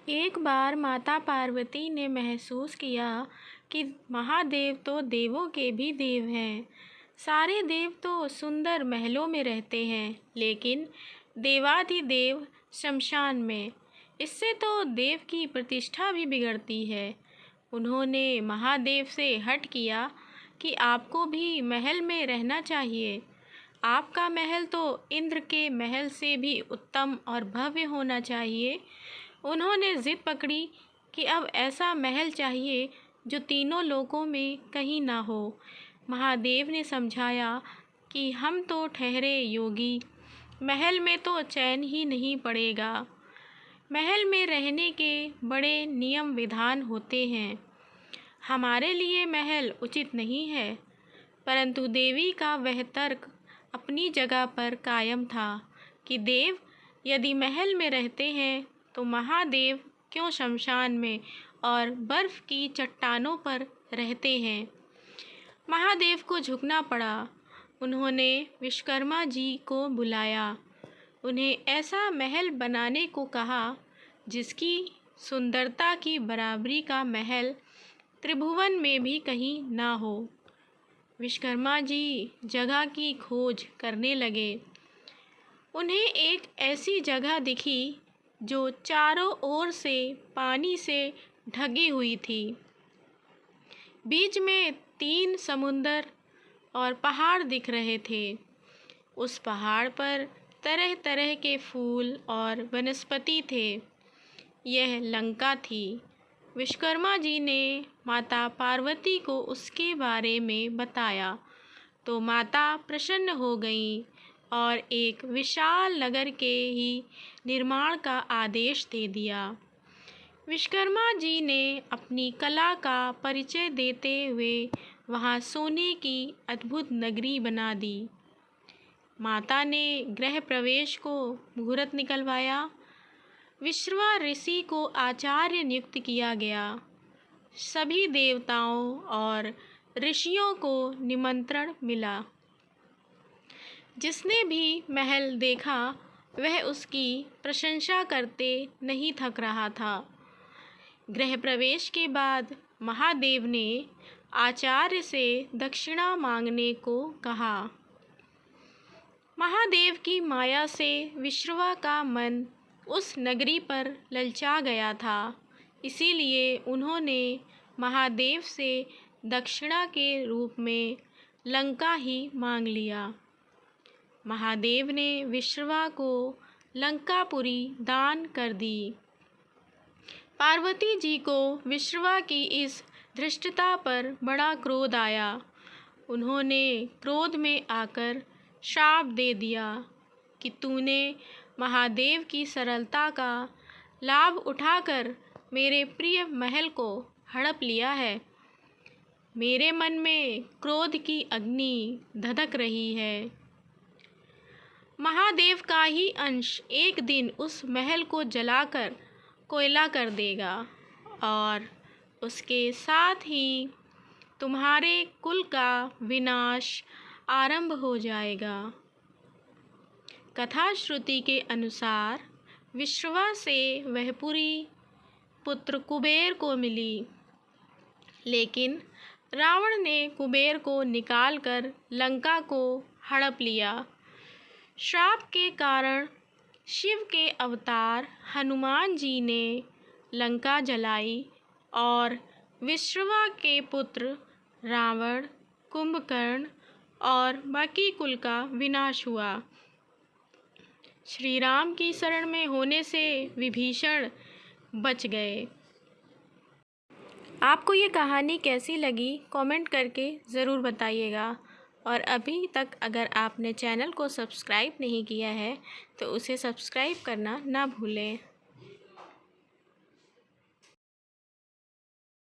एक बार माता पार्वती ने महसूस किया कि महादेव तो देवों के भी देव हैं। सारे देव तो सुंदर महलों में रहते हैं, लेकिन देवाधिदेव शमशान में। इससे तो देव की प्रतिष्ठा भी बिगड़ती है। उन्होंने महादेव से हठ किया कि आपको भी महल में रहना चाहिए। आपका महल तो इंद्र के महल से भी उत्तम और भव्य होना चाहिए। उन्होंने जिद पकड़ी कि अब ऐसा महल चाहिए जो तीनों लोकों में कहीं ना हो। महादेव ने समझाया कि हम तो ठहरे योगी, महल में तो चैन ही नहीं पड़ेगा। महल में रहने के बड़े नियम विधान होते हैं। हमारे लिए महल उचित नहीं है। परंतु देवी का वह तर्क अपनी जगह पर कायम था कि देव यदि महल में रहते हैं तो महादेव क्यों शमशान में और बर्फ की चट्टानों पर रहते हैं। महादेव को झुकना पड़ा। उन्होंने विश्वकर्मा जी को बुलाया। उन्हें ऐसा महल बनाने को कहा जिसकी सुंदरता की बराबरी का महल त्रिभुवन में भी कहीं ना हो। विश्वकर्मा जी जगह की खोज करने लगे। उन्हें एक ऐसी जगह दिखी जो चारों ओर से पानी से ढकी हुई थी। बीच में 3 समुंदर और पहाड़ दिख रहे थे। उस पहाड़ पर तरह तरह के फूल और वनस्पति थे। यह लंका थी। विश्वकर्मा जी ने माता पार्वती को उसके बारे में बताया तो माता प्रसन्न हो गईं और एक विशाल नगर के ही निर्माण का आदेश दे दिया। विश्वकर्मा जी ने अपनी कला का परिचय देते हुए वहाँ सोने की अद्भुत नगरी बना दी। माता ने गृह प्रवेश को मुहूर्त निकलवाया। विश्रवा ऋषि को आचार्य नियुक्त किया गया। सभी देवताओं और ऋषियों को निमंत्रण मिला। जिसने भी महल देखा वह उसकी प्रशंसा करते नहीं थक रहा था। गृह प्रवेश के बाद महादेव ने आचार्य से दक्षिणा मांगने को कहा। महादेव की माया से विश्रवा का मन उस नगरी पर ललचा गया था। इसीलिए उन्होंने महादेव से दक्षिणा के रूप में लंका ही मांग लिया। महादेव ने विश्रवा को लंकापुरी दान कर दी। पार्वती जी को विश्रवा की इस धृष्टता पर बड़ा क्रोध आया। उन्होंने क्रोध में आकर शाप दे दिया कि तूने महादेव की सरलता का लाभ उठाकर मेरे प्रिय महल को हड़प लिया है। मेरे मन में क्रोध की अग्नि धधक रही है। महादेव का ही अंश एक दिन उस महल को जलाकर कोयला कर देगा और उसके साथ ही तुम्हारे कुल का विनाश आरंभ हो जाएगा। कथा श्रुति के अनुसार विश्रवा से वह पुरी पुत्र कुबेर को मिली, लेकिन रावण ने कुबेर को निकालकर लंका को हड़प लिया। श्राप के कारण शिव के अवतार हनुमान जी ने लंका जलाई और विश्रवा के पुत्र रावण, कुंभकर्ण और बाकी कुल का विनाश हुआ। श्री राम की शरण में होने से विभीषण बच गए। आपको ये कहानी कैसी लगी कमेंट करके ज़रूर बताइएगा। और अभी तक अगर आपने चैनल को सब्सक्राइब नहीं किया है तो उसे सब्सक्राइब करना ना भूलें।